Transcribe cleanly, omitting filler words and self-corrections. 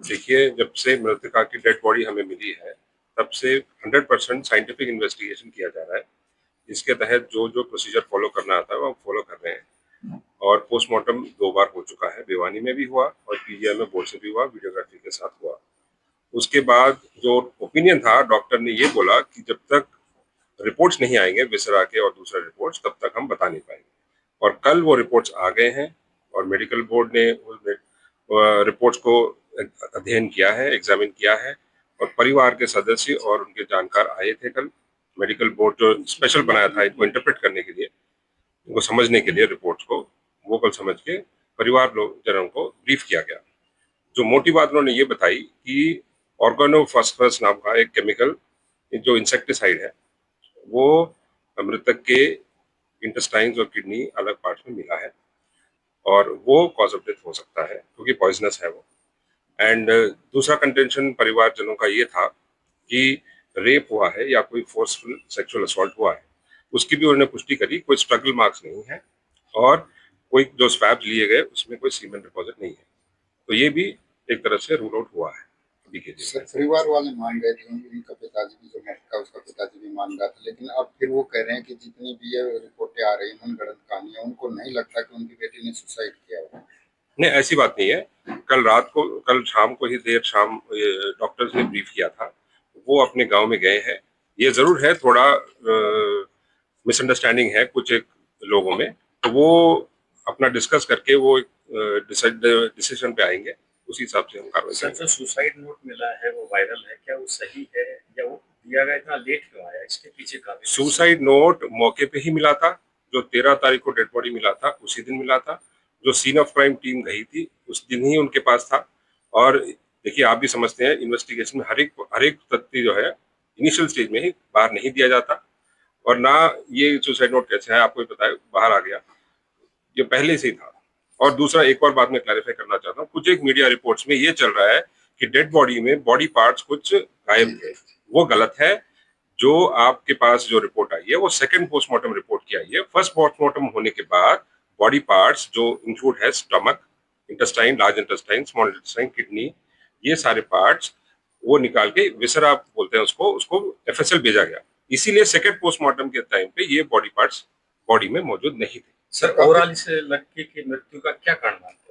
देखिए, जब से मृतका की डेड बॉडी हमें मिली है, तब से 100% साइंटिफिक इन्वेस्टिगेशन किया जा रहा है। इसके तहत जो-जो प्रोसीजर फ़ॉलो करना आता है, वो हम फ़ॉलो कर रहे हैं। और पोस्टमार्टम 2 बार हो चुका है, भिवानी में भी हुआ और पीजीआई में बोर्ड से भी हुआ, वीडियोग्राफी के साथ हुआ। उसके बाद जो ओपिनियन था, डॉक्टर ने ये बोला कि जब तक रिपोर्ट्स नहीं आएँगे विसरा के और दूसरे रिपोर्ट्स, तब तक हम बता नहीं पाएँगे। और कल वो रिपोर्ट्स आ गए हैं और मेडिकल बोर्ड ने रिपोर्ट्स को अध्ययन किया है, एग्जामिन किया है और परिवार के सदस्य और उनके जानकार आए थे कल। मेडिकल बोर्ड जो स्पेशल बनाया था इनको इंटरप्रेट करने के लिए, इनको समझने के लिए रिपोर्ट्स को, वो कल समझ के परिवार लोग जनों को ब्रीफ किया गया। जो मोटी बात उन्होंने ये बताई कि ऑर्गेनोफॉस्फरस नाम का एक केमिकल जो इंसेक्टिसाइड है, वो मृतक के इंटेस्टाइन्स और किडनी अलग पार्ट्स में मिला है और वो कॉज ऑफ डेथ हो सकता है क्योंकि पॉइजनस है वो। एंड दूसरा कंटेंशन परिवारजनों का ये था कि रेप हुआ है या कोई फोर्सफुल सेक्सुअल असॉल्ट हुआ है। उसकी भी उन्होंने पुष्टि करी, कोई स्ट्रगल मार्क्स नहीं है और कोई जो स्वैब्स लिए गए उसमें कोई सीमेंट डिपॉजिट नहीं है। तो ये भी एक तरह से रूल आउट हुआ है अभी के सर, दिन में। परिवार वाले मान गए थे, उनका पिताजी भी जो मृतक उसका पिताजी भी मान रहा था, लेकिन अब फिर वो कह रहे हैं कि जितनी भी ये रिपोर्टें आ रही हैं मनगढ़ंत कहानियां, उनको नहीं लगता कि उनकी बेटी ने सुसाइड किया होगा। नहीं, ऐसी बात नहीं है। कल शाम को ही देर शाम डॉक्टर्स ने ब्रीफ किया था। वो अपने गाँव में गए हैं। ये ज़रूर है थोड़ा मिसअंडरस्टैंडिंग है कुछ एक लोगों में, तो वो अपना डिस्कस करके वो डिसीजन पे आएँगे, उसी हिसाब से हम कार्रवाई सर, करेंगे। जो सुसाइड नोट मिला है वो वायरल है, क्या वो सही है या वो दिया गया इतना लेट क्यों आया? इसके पीछे का भी सुसाइड नोट मौके पे ही मिला था, जो 13 तारीख को डेड बॉडी मिला था, उसी दिन मिला था। जो सीन ऑफ क्राइम टीम गई थी, उस दिन ही उनके पास था। और देखिए, आप भी समझते हैं इन्वेस्टिगेशन में हर एक तथ्य जो है, इनिशियल स्टेज में ही बाहर नहीं दिया जाता और ना ये सुसाइड नोट कैसे है आपको भी पता है, बाहर आ गया। ये पहले से ही था। और दूसरा एक और बात मैं क्लैरिफाई करना चाहता हूँ, कुछ एक मीडिया रिपोर्ट्स में ये चल रहा है कि डेड बॉडी में बॉडी पार्ट्स कुछ गायब थे। वो गलत है। जो आपके पास जो रिपोर्ट आई है वो सेकंड पोस्टमार्टम रिपोर्ट की आई है। फर्स्ट पोस्टमार्टम होने के बाद बॉडी पार्ट्स जो इंक्लूड है stomach, intestine, large intestine, small intestine, kidney, ये सारे पार्ट्स वो निकाल के विसरा बोलते हैं उसको एफएसएल भेजा गया। इसीलिए सेकंड पोस्टमार्टम के टाइम पे ये बॉडी पार्ट्स बॉडी में मौजूद नहीं थे। सर, ओवरऑल इस लड़के की मृत्यु का क्या कारण मानते हैं?